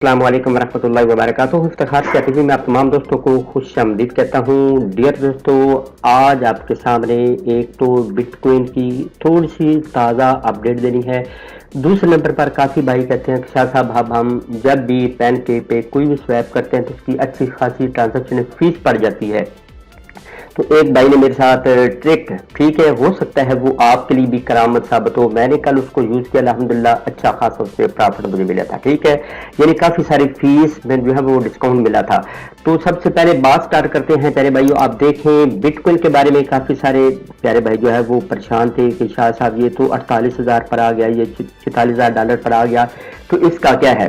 अस्सलाम वालेकुम वरहमतुल्लाहि वबरकातुहू। इफ्तिखार स्ट्रैटेजी में आप तमाम दोस्तों को खुशामदीद कहता हूँ। डियर दोस्तों, आज आपके सामने एक तो बिटकॉइन की थोड़ी सी ताज़ा अपडेट देनी है। दूसरे नंबर पर काफ़ी भाई कहते हैं कि शाह साहब अब हम जब भी पैनकेक पे कोई भी स्वैप करते हैं तो उसकी अच्छी खासी ट्रांजेक्शन फीस पड़ जाती है। तो एक भाई ने मेरे साथ ट्रिक, ठीक है, हो सकता है वो आपके लिए भी करामत साबित हो। मैंने कल उसको यूज किया, अल्हम्दुलिल्लाह अच्छा खासा उससे प्रॉफिट मुझे मिला था, ठीक है, यानी काफी सारी फीस में जो है वो डिस्काउंट मिला था। तो सबसे पहले बात स्टार्ट करते हैं प्यारे भाइयों। आप देखें बिटकॉइन के बारे में काफी सारे प्यारे भाई जो है वो परेशान थे कि शाह साहब ये तो 48,000 पर आ गया, ये $46,000 पर आ गया, तो इसका क्या है।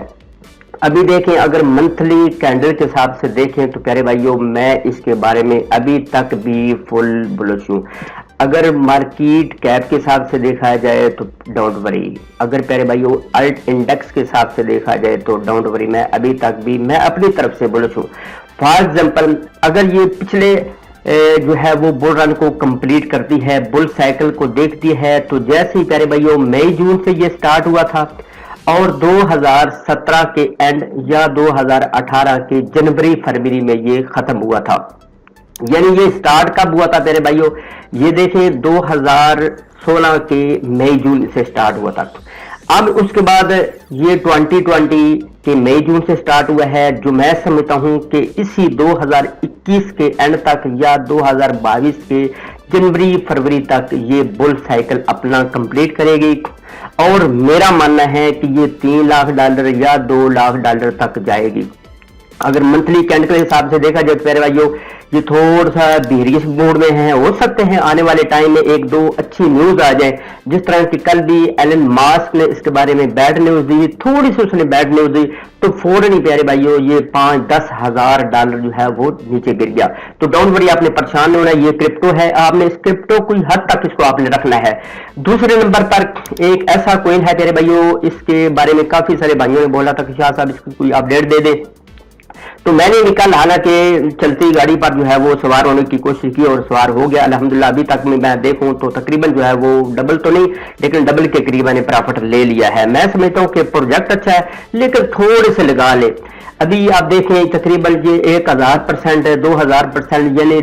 अभी देखें, अगर मंथली कैंडल के हिसाब से देखें तो प्यारे भाइयों मैं इसके बारे में अभी तक भी फुल बुलिश हूँ। अगर मार्केट कैप के हिसाब से देखा जाए तो डोंट वरी, अगर प्यारे भाइयों अल्ट इंडेक्स के हिसाब से देखा जाए तो डोंट वरी, मैं अभी तक भी मैं अपनी तरफ से बुलिश हूँ। फॉर एग्जाम्पल, अगर ये पिछले जो है वो बुल रन को कंप्लीट करती है, बुल साइकिल को देखती है, तो जैसे ही प्यारे भाइयों मई जून से ये स्टार्ट हुआ था और 2017 के एंड या 2018 के जनवरी फरवरी में ये खत्म हुआ था। यानी ये स्टार्ट कब हुआ था मेरे भाइयों, ये देखें 2016 के मई जून से स्टार्ट हुआ था। अब उसके बाद ये 2020 के मई जून से स्टार्ट हुआ है, जो मैं समझता हूं कि इसी 2021 के एंड तक या 2022 के जनवरी फरवरी तक ये बुल साइकिल अपना कंप्लीट करेगी। और मेरा मानना है कि ये $3 लाख या $2 लाख तक जाएगी। अगर मंथली कैंडल के हिसाब से देखा जाए प्यारे भाइयों ये थोड़ा सा बेरियस मोड में है। हो सकते हैं आने वाले टाइम में एक दो अच्छी न्यूज आ जाए, जिस तरह की कल भी एलन मास्क ने इसके बारे में बैड न्यूज दी, थोड़ी सी उसने बैड न्यूज दी तो फौरन ही प्यारे भाइयों ये $5-10 हजार जो है वो नीचे गिर गया। तो डोंट वरी, आपने परेशान नहीं होना, ये क्रिप्टो है, आपने इस क्रिप्टो कोई हद तक इसको आपने रखना है। दूसरे नंबर पर एक ऐसा कोइन है प्यारे भाइयों, इसके बारे में काफी सारे भाइयों ने बोला था कि शाह साहब इसकी कोई अपडेट दे दे, तो मैंने निकल हालांकि चलती गाड़ी पर जो है वो सवार होने की कोशिश की और सवार हो गया अल्हम्दुलिल्लाह। अभी तक में मैं देखूं तो तकरीबन जो है वो डबल तो नहीं लेकिन डबल के करीब मैंने प्रॉफिट ले लिया है। मैं समझता हूं कि प्रोजेक्ट अच्छा है लेकिन थोड़े से लगा ले। अभी आप देखें तकरीबन ये 1000%, 2000%, यानी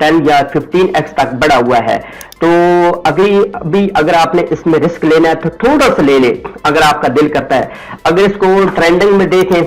10 या 15x तक बढ़ा हुआ है। तो अभी अगर आपने इसमें रिस्क लेना है तो थोड़ा सा ले ले अगर आपका दिल करता है। अगर इसको ट्रेंडिंग में देखें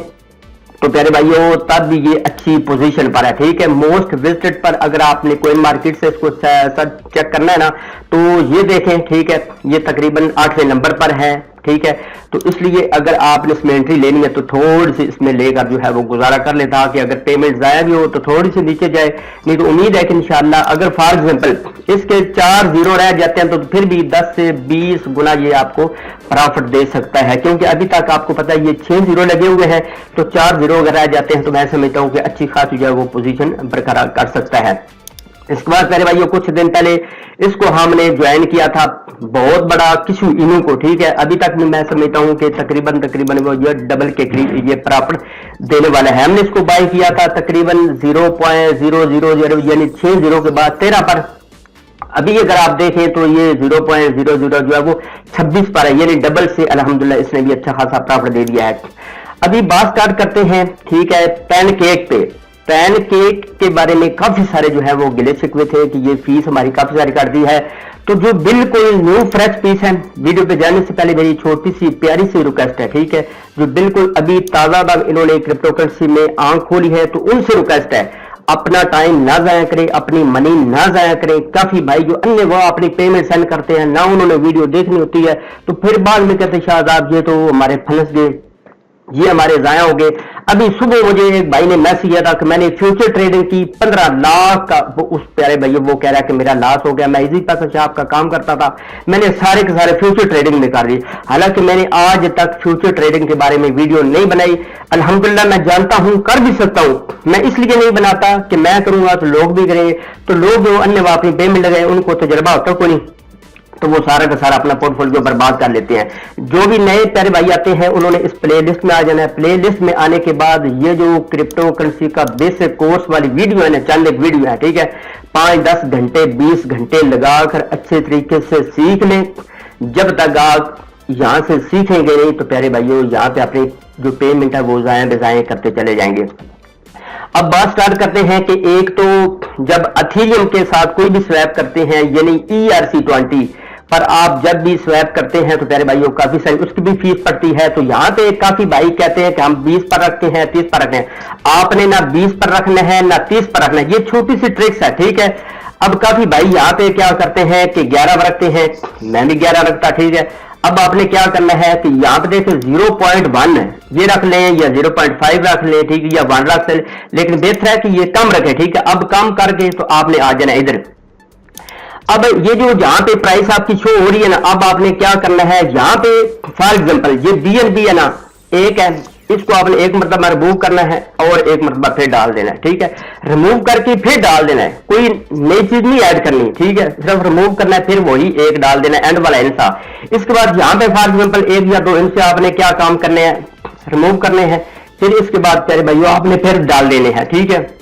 तो प्यारे भाइयों तब भी ये अच्छी पोजीशन पर है, ठीक है। मोस्ट विजिटेड पर अगर आपने कोइन मार्केट से इसको चेक करना है ना तो ये देखें, ठीक है, ये तकरीबन 8वें नंबर पर है, ठीक है। तो इसलिए अगर आपने इसमें एंट्री लेनी है तो थोड़ी सी इसमें लेकर जो है वो गुजारा कर ले, ताकि अगर पेमेंट जाया भी हो तो थोड़ी सी नीचे जाए। नहीं तो उम्मीद है कि इंशाल्लाह अगर फॉर एग्जांपल इसके 4 जीरो रह जाते हैं तो फिर भी 10 से 20 गुना ये आपको प्रॉफिट दे सकता है, क्योंकि अभी तक आपको पता है ये 6 जीरो लगे हुए हैं, तो 4 जीरो अगर रह जाते हैं तो मैं समझता हूँ कि अच्छी खासी जो है वो पोजीशन बरकरार कर सकता है। इसके बाद मेरे भाइयों कुछ दिन पहले इसको हमने ज्वाइन किया था, बहुत बड़ा किशु इनू को, ठीक है। अभी तक मैं समझता हूं कि तकरीबन वो ये डबल के करीब ये प्रॉफिट देने वाला है। हमने इसको बाय किया था तकरीबन 0.000 यानी 6 जीरो के बाद 13 पर। अभी अगर आप देखें तो ये 0.00 जो है वो 26 पर है, यानी डबल से अल्हम्दुलिल्लाह इसने भी अच्छा खासा प्रॉफिट दे दिया है। अभी बात स्टार्ट करते हैं, ठीक है, पैनकेक पे। पैनकेक के बारे में काफी सारे जो है वो गिले शिकवे थे कि ये फीस हमारी काफी सारी कर दी है। तो जो बिल्कुल न्यू फ्रेश पीस है, वीडियो पे जाने से पहले मेरी छोटी सी प्यारी सी रिक्वेस्ट है, ठीक है, जो बिल्कुल अभी ताजा इन्होंने क्रिप्टो करेंसी में आंख खोली है तो उनसे रिक्वेस्ट है अपना टाइम ना जाया करें, अपनी मनी ना जाया करें। काफी भाई जो अन्य वो अपनी पेमेंट सेंड करते हैं ना, उन्होंने वीडियो देखनी होती है तो फिर बाद में कहते शाहजाद ये तो हमारे फंस गए, ये हमारे जाया हो गए। अभी सुबह मुझे एक भाई ने मैसेज किया था कि मैंने फ्यूचर ट्रेडिंग की 15 लाख का, वो उस प्यारे भाई वो कह रहा है कि मेरा लॉस हो गया। मैं इजी पैसा शॉप का काम करता था, मैंने सारे के सारे फ्यूचर ट्रेडिंग में कर ली। हालांकि मैंने आज तक फ्यूचर ट्रेडिंग के बारे में वीडियो नहीं बनाई। अल्हम्दुलिल्लाह मैं जानता हूं कर भी सकता हूं, मैं इसलिए नहीं बनाता कि मैं करूंगा तो लोग भी करेंगे, तो लोग जो अन्य अपनी पेमेंट लगाए उनको तजर्बा होता कोई नहीं, तो वो सारा का सारा अपना पोर्टफोलियो बर्बाद कर लेते हैं। जो भी नए प्यारे भाई आते हैं उन्होंने इस प्लेलिस्ट में आ जाना है। प्लेलिस्ट में आने के बाद ये जो क्रिप्टो करेंसी का बेसिक कोर्स वाली वीडियो है ना, चंद एक वीडियो है, ठीक है, 5-10 घंटे 20 घंटे लगाकर अच्छे तरीके से सीख लें। जब तक आप यहाँ से सीखेंगे नहीं तो प्यारे भाइयों यहाँ पे अपने जो पेमेंट है वो जाए बेजाए करते चले जाएंगे। अब बात स्टार्ट करते हैं कि एक तो जब अथीरियम के साथ कोई भी स्वैप करते हैं यानी ERC20 पर आप जब भी स्वैप करते हैं तो प्यारे भाइयों काफी सारी उसकी भी फीस पड़ती है। तो यहाँ पे काफी भाई कहते हैं कि हम 20 पर रखते हैं 30 पर रखते हैं, आपने ना 20 पर रखना है ना 30 पर रखना है, ये छोटी सी ट्रिक्स है, ठीक है। अब काफी भाई यहाँ पे क्या करते हैं कि 11 पर रखते हैं, मैं भी 11 रखता, ठीक है। अब आपने क्या करना है कि यहाँ पे देखो 0.1 ये रख लें या 0.5 रख लें, ठीक है, या 1 रख लें, लेकिन बेहतर है कि ये कम रखें, ठीक है। अब कम करके तो आपने आ जाना इधर। अब ये जो जहां पे प्राइस आपकी शो हो रही है ना, अब आपने क्या करना है, यहाँ पे फॉर एग्जांपल ये BNB है ना, एक है, इसको आपने एक मरतबा रिमूव करना है और एक मरतबा फिर डाल देना है, ठीक है। रिमूव करके फिर डाल देना है, कोई नई चीज नहीं ऐड करनी, ठीक है, सिर्फ रिमूव करना है फिर वही एक डाल देना है, एंड वाला हिस्सा। इसके बाद यहाँ पे फॉर एग्जांपल 1 या 2 इनसे आपने क्या काम करने हैं, रिमूव करने हैं, फिर इसके बाद प्यारे भाइयों आपने फिर डाल देने हैं, ठीक है,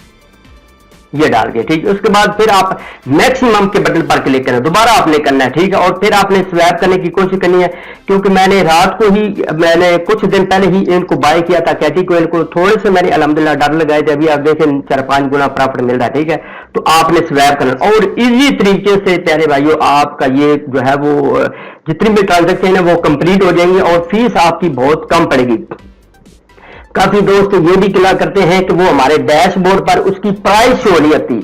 ये डाल के, ठीक है। उसके बाद फिर आप मैक्सिमम के बटन पर क्लिक करना, दोबारा आपने करना है, ठीक है, और फिर आपने स्वैप करने की कोशिश करनी है। क्योंकि मैंने रात को ही, मैंने कुछ दिन पहले ही इनको बाय किया था कैटी कोयल को, थोड़े से मैंने अल्हम्दुलिल्लाह डर लगाए थे, अभी आप देखें 4-5 गुना प्रॉफिट मिल रहा है, ठीक है। तो आपने स्वैप करना और इजी तरीके से प्यारे भाइयों आपका ये जो है वो जितनी भी ट्रांजेक्शन है वो कंप्लीट हो जाएंगे और फीस आपकी बहुत कम पड़ेगी। काफी दोस्त ये भी क्लियर करते हैं कि वो हमारे डैशबोर्ड पर उसकी प्राइस शो नहीं होती।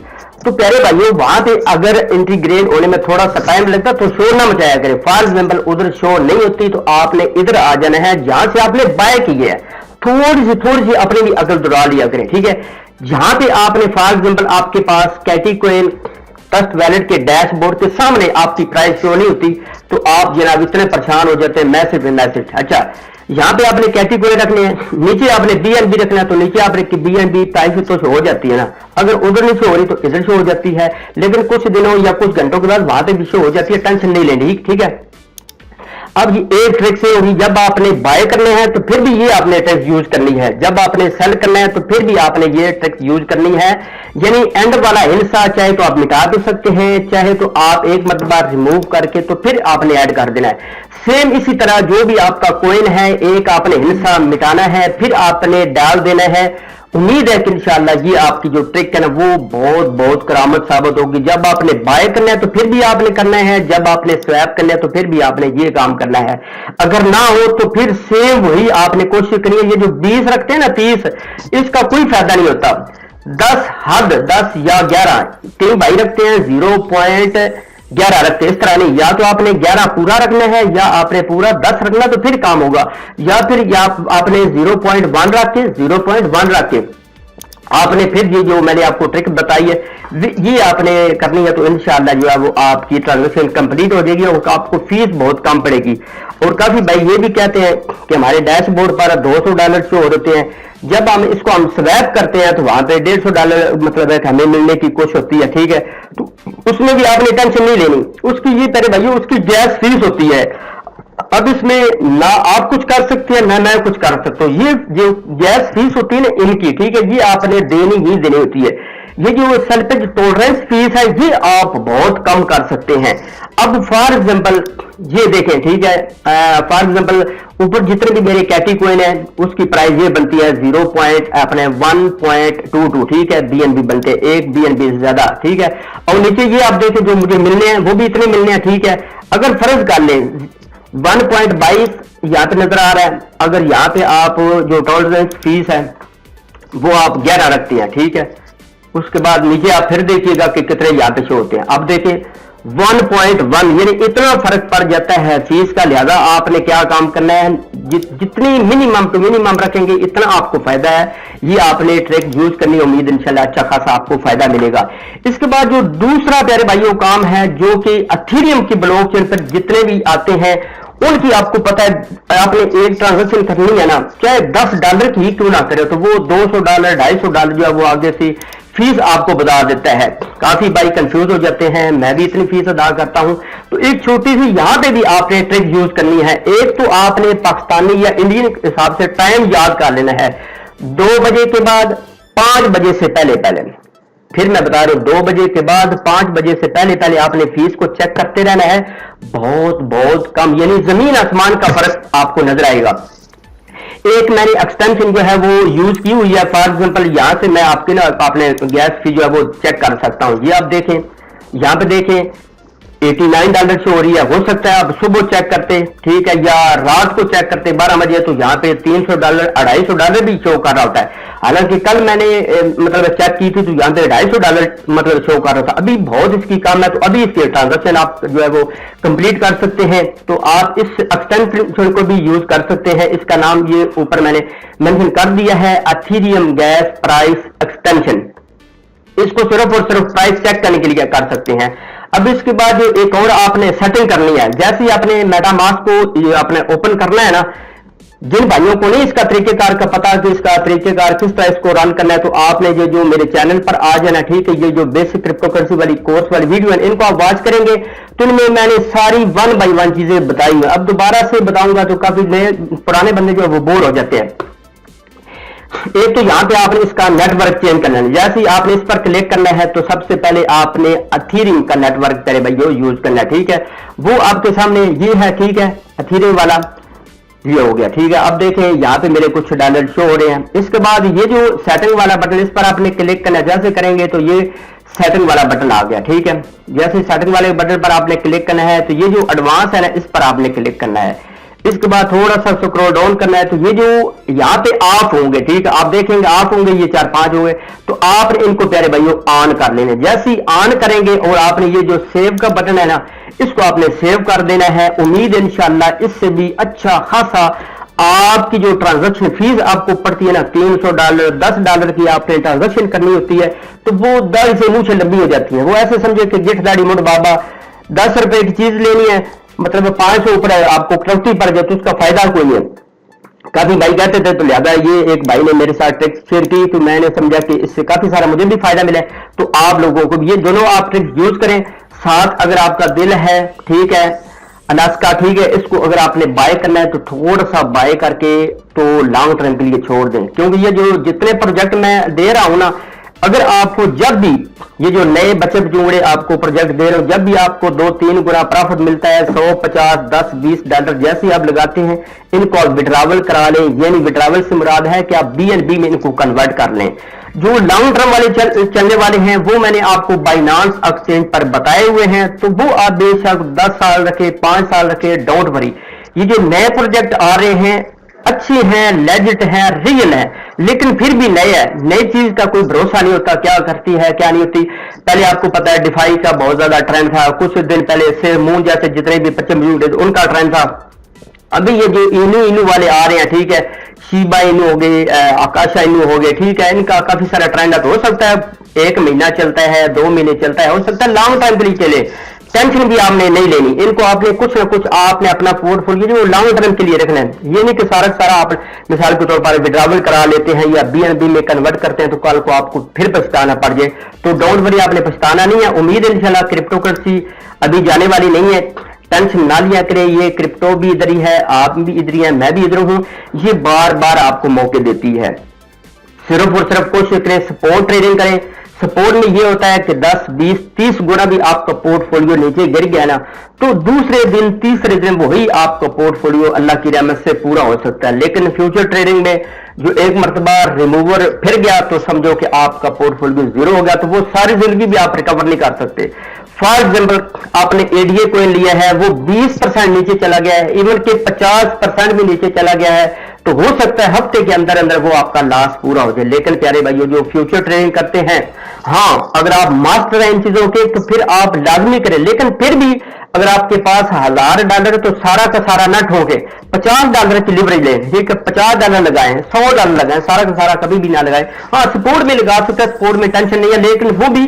तो प्यारे भाइयों वहां पे अगर इंटीग्रेट होने में थोड़ा सा टाइम लगता तो शो ना मचाया करें। फॉर एग्जाम्पल उधर शो नहीं होती तो आपने इधर आ जाना है जहां से आपने बाय की है, थोड़ी सी अपनी भी अकल दौड़ा लिया करें, ठीक है। जहां पे आपने फॉर एग्जाम्पल आपके पास कैटी कोइन ट्रस्ट वैलेट के डैशबोर्ड के सामने आपकी प्राइस शो नहीं होती तो आप जनाब इतने परेशान हो जाते हैं मैसेज। अच्छा, यहाँ पे आपने कैटेगरी रखनी है, नीचे आपने BNB रखना है तो नीचे आपने BNB प्राइस तो शो हो जाती है ना, अगर उधर नहीं शो हो रही तो इधर शो हो जाती है, लेकिन कुछ दिनों या कुछ घंटों के बाद वहां पे भी शो हो जाती है, टेंशन नहीं लेनी, ठीक है। अब ये एक ट्रिक से होगी, जब आपने बाय करने हैं तो फिर भी ये आपने ट्रिक यूज करनी है, जब आपने सेल करना है तो फिर भी आपने ये ट्रिक यूज करनी है। यानी एंड वाला हिस्सा चाहे तो आप मिटा भी सकते हैं, चाहे तो आप एक मरतबा रिमूव करके तो फिर आपने ऐड कर देना है। सेम इसी तरह जो भी आपका कॉइन है एक आपने हिस्सा मिटाना है फिर आपने डाल देना है। उम्मीद है कि इंशाल्लाह ये आपकी जो ट्रिक है ना वो बहुत करामत साबित होगी। जब आपने बाय करना है तो फिर भी आपने करना है, जब आपने स्वैप करना है तो फिर भी आपने ये काम करना है। अगर ना हो तो फिर सेम वही आपने कोशिश करनी है। ये जो 20 रखते हैं ना 30, इसका कोई फायदा नहीं होता। 10 या 11 कई भाई रखते हैं 0.11 रखते हैं, इस तरह नहीं, या तो आपने 11 पूरा रखना है या आपने पूरा 10 रखना तो फिर काम होगा, या फिर आपने 0.1 रख के आपने फिर ये जो मैंने आपको ट्रिक बताई है ये आपने करनी है तो इंशाल्लाह जो है वो आपकी ट्रांजेक्शन कंप्लीट हो जाएगी और आपको फीस बहुत कम पड़ेगी। और काफी भाई ये भी कहते हैं कि हमारे डैशबोर्ड पर $200 शो होते हैं, जब हम स्वैप करते हैं तो वहां पे $150 मतलब है कि हमें मिलने की कोशिश होती है, ठीक है। तो उसमें भी आपने टेंशन नहीं लेनी, उसकी ये तेरे भाइयों उसकी गैस फीस होती है। अब इसमें ना आप कुछ कर सकते हैं ना मैं कुछ कर सकता हूं, ये जो गैस फीस होती है ना इनकी, ठीक है, ये आपने देनी होती है। ये जो सेल्फेज टॉलरेंस फीस है ये आप बहुत कम कर सकते हैं। अब फॉर एग्जांपल ये देखें, ठीक है, फॉर एग्जांपल ऊपर जितने भी मेरे कैटी कॉइन है उसकी प्राइस ये बनती है 1.22, ठीक है, BNB बनते हैं, एक BNB से ज्यादा, ठीक है। और नीचे ये आप देखें जो मुझे मिलने हैं वो भी इतने मिलने हैं, ठीक है। अगर फर्ज कर लें 1.22 यहाँ पे नजर आ रहा है, अगर यहाँ पे आप जो टॉलरेंस फीस है वो आप 11 रखते हैं, ठीक है। उसके बाद नीचे आप फिर देखिएगा कि कितने यहाँ पे शो होते हैं। अब देखिए 1.1 यानी इतना फर्क पड़ जाता है फीस का। लिहाजा आपने क्या काम करना है, जितनी मिनिमम टू मिनिमम रखेंगे इतना आपको फायदा है। ये आपने ट्रिक यूज करनी, उम्मीद इंशाल्लाह अच्छा खासा आपको फायदा मिलेगा। इसके बाद जो दूसरा प्यारे भाइयों काम है जो कि एथेरियम की ब्लॉकचेन पर जितने भी आते हैं उनकी आपको पता है, आपने एक ट्रांजेक्शन करनी है ना, चाहे $10 की क्यों ना करे तो वो $200 $250 जो है वो आगे से फीस आपको बता देता है। काफी भाई कंफ्यूज हो जाते हैं, मैं भी इतनी फीस अदा करता हूं। तो एक छोटी सी यहां पे भी आपने ट्रिक यूज करनी है। एक तो आपने पाकिस्तानी या इंडियन हिसाब से टाइम याद कर लेना है, 2 बजे के बाद 5 बजे से पहले फिर मैं बता रहा हूं 2 बजे के बाद 5 बजे से पहले पहले आपने फीस को चेक करते रहना है। बहुत बहुत कम, यानी जमीन आसमान का फर्क आपको नजर आएगा। एक मैंने एक्सटेंशन जो है वो यूज की हुई है। फॉर एग्जांपल यहां से मैं आपके ना अपने गैस फी जो है वो चेक कर सकता हूं। ये आप देखें, यहां पे देखें $89 शो हो रही है। हो सकता है आप सुबह चेक करते, ठीक है, या रात को चेक करते 12 बजे, तो यहाँ पे $300 $250 भी शो कर रहा होता है। हालांकि कल मैंने मतलब चेक की थी तो यहाँ पे $250 मतलब शो कर रहा था। अभी बहुत इसकी काम है, तो अभी इसके ट्रांजेक्शन आप जो है वो कंप्लीट कर सकते हैं। तो आप इस एक्सटेंशन को भी यूज कर सकते हैं। इसका नाम ये ऊपर मैंने मेंशन कर दिया है, अथीरियम गैस प्राइस एक्सटेंशन। इसको सिर्फ और सिर्फ प्राइस चेक करने के लिए कर सकते हैं। अब इसके बाद एक और आपने सेटिंग करनी है। जैसे ही आपने मेटामास्क को आपने ओपन करना है ना, जिन भाइयों को नहीं इसका तरीकेकार का पता कि इसका तरीकेकार किस तरह इसको रन करना है, तो आपने ये जो मेरे चैनल पर आ जाना, ठीक है। ये जो बेसिक क्रिप्टोकरेंसी वाली कोर्स वाली वीडियो है, इनको आप वॉच करेंगे तो इनमें मैंने सारी 1 बाय 1 चीजें बताई हुई। अब दोबारा से बताऊंगा तो काफी नए पुराने बंदे जो है वो बोर हो जाते हैं। एक तो यहां पे आपने इसका नेटवर्क चेंज करना है। जैसे ही आपने इस पर क्लिक करना है तो सबसे पहले आपने अथीरियम का नेटवर्क तेरे भाइयों यूज करना है, ठीक है। वो आपके सामने ये है, ठीक है, अथीरियम वाला ये हो गया, ठीक है। अब देखें यहाँ पे मेरे कुछ डॉलर शो हो रहे हैं। इसके बाद ये जो सेटिंग वाला बटन, इस पर आपने क्लिक करना है। जैसे करेंगे तो ये सेटिंग वाला बटन आ गया, ठीक है। जैसे सेटिंग वाले बटन पर आपने क्लिक करना है तो ये जो एडवांस है ना, इस पर आपने क्लिक करना है। इसके बाद थोड़ा सा स्क्रॉल डाउन करना है तो ये जो यहाँ पे ऑफ होंगे, ठीक है, आप देखेंगे ऑफ होंगे, ये 4-5 होंगे, तो आपने इनको प्यारे भाइयों ऑन कर लेने। जैसे ही ऑन करेंगे और आपने ये जो सेव का बटन है ना, इसको आपने सेव कर देना है। उम्मीद है इंशाल्लाह इससे भी अच्छा खासा आपकी जो ट्रांजैक्शन फीस आपको पड़ती है ना, $300 $10 की आपने ट्रांजैक्शन करनी होती है, तो वो दाढ़ी से मुंह से लंबी हो जाती है। वो ऐसे समझे कि गिट दाढ़ी मुड़ बाबा 10 रुपए की चीज लेनी है, मतलब 500 ऊपर आपको कटौती पड़ जाए तो उसका फायदा कोई नहीं। काफी भाई कहते थे, तो लिहाजा ये एक भाई ने मेरे साथ ट्रिक्स शेयर की, तो मैंने समझा कि इससे काफी सारा मुझे भी फायदा मिला है। तो आप लोगों को ये दोनों आप ट्रिक्स यूज करें। साथ अगर आपका दिल है, ठीक है, अनाज का, ठीक है, इसको अगर आपने बाय करना है तो थोड़ा सा बाय करके तो लॉन्ग टर्म के लिए छोड़ दें। क्योंकि ये जो जितने प्रोजेक्ट मैं दे रहा हूं ना, अगर आपको जब भी ये जो नए बचत जुड़े आपको प्रोजेक्ट दे रहे हो, जब भी आपको 2-3 गुना प्रॉफिट मिलता है, 100 50 10 20 डॉलर जैसे आप लगाते हैं, इनको आप विड्रावल करा लें। यानी विड्रावल से मुराद है कि आप BNB में इनको कन्वर्ट कर लें। जो लॉन्ग टर्म वाले चलने वाले हैं वो मैंने आपको बाइनांस एक्सचेंज पर बताए हुए हैं, तो वो आप बेशक 10 साल रखे, 5 साल रखे, डोंट वरी। ये जो नए प्रोजेक्ट आ रहे हैं अच्छी हैं, लेजिट हैं, रियल हैं, लेकिन फिर भी नए है। नई चीज का कोई भरोसा नहीं होता, क्या करती है क्या नहीं होती। पहले आपको पता है डिफाई का बहुत ज्यादा ट्रेंड था, कुछ दिन पहले से मून जैसे जितने भी 25 मिनट उनका ट्रेंड था। अभी ये जो इनू वाले आ रहे हैं, ठीक है, शिबा इनू हो गए, आकाशा इनू हो गए, ठीक है, इनका काफी सारा ट्रेंड है। तो हो सकता है 1 महीना चलता है, 2 महीने चलता है, हो सकता है लॉन्ग टाइम के लिए चले। टेंशन भी आपने नहीं लेनी, इनको आपने कुछ ना कुछ आपने अपना पोर्टफोलियो जो लॉन्ग टर्म के लिए रखना है। ये नहीं कि सारा सारा आप मिसाल के तौर पर विड्रावल करा लेते हैं या BNB में कन्वर्ट करते हैं तो कल को आपको फिर पछताना पड़ जाए। तो डोंट वरी, आपने पछताना नहीं है। उम्मीद है इंशाल्लाह क्रिप्टो करेंसी अभी जाने वाली नहीं है, टेंशन ना लिया करें। ये क्रिप्टो भी इधर ही है, आप भी इधर ही है, मैं भी इधर हूं। ये बार बार आपको मौके देती है। सिर्फ और सिर्फ कोशिश करें, सपोर्ट ट्रेडिंग करें। सपोर्ट में ये होता है कि 10 20 30 गुना भी आपका पोर्टफोलियो नीचे गिर गया ना, तो दूसरे दिन तीसरे दिन वही आपका पोर्टफोलियो अल्लाह की रहमत से पूरा हो सकता है। लेकिन फ्यूचर ट्रेडिंग में जो एक मरतबा रिमूवर फिर गया तो समझो कि आपका पोर्टफोलियो जीरो हो गया, तो वो सारी जिंदगी भी आप रिकवर नहीं कर सकते। फॉर एग्जाम्पल आपने ADA कोइन लिया है, वो 20% नीचे चला गया है, इवन के 50% भी नीचे चला गया है, तो हो सकता है हफ्ते के अंदर अंदर वो आपका लॉस पूरा हो जाए। लेकिन प्यारे भाइयों जो फ्यूचर ट्रेडिंग करते हैं, हाँ अगर आप मास्टर हैं इन चीजों के तो फिर आप लाजमी करें। लेकिन फिर भी अगर आपके पास $1000 तो सारा का सारा न ठोके, $50 की लिवरेज लें, ठीक है, $50 लगाएं, $100 लगाएं, सारा का सारा कभी भी ना लगाएं। हाँ सपोर्ट में लगा सकते हैं, सपोर्ट में टेंशन नहीं है, लेकिन वो भी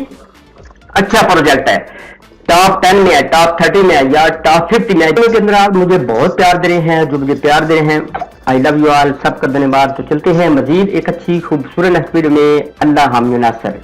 अच्छा प्रोजेक्ट है, टॉप 10 में है, टॉप 30 में है या टॉप 50 में है। के अंदर आप मुझे बहुत प्यार दे रहे हैं, जो मुझे प्यार दे रहे हैं, आई लव यू ऑल, सबका धन्यवाद। तो चलते हैं मजीद एक अच्छी खूबसूरत वीडियो में। अल्लाह हामी नासर।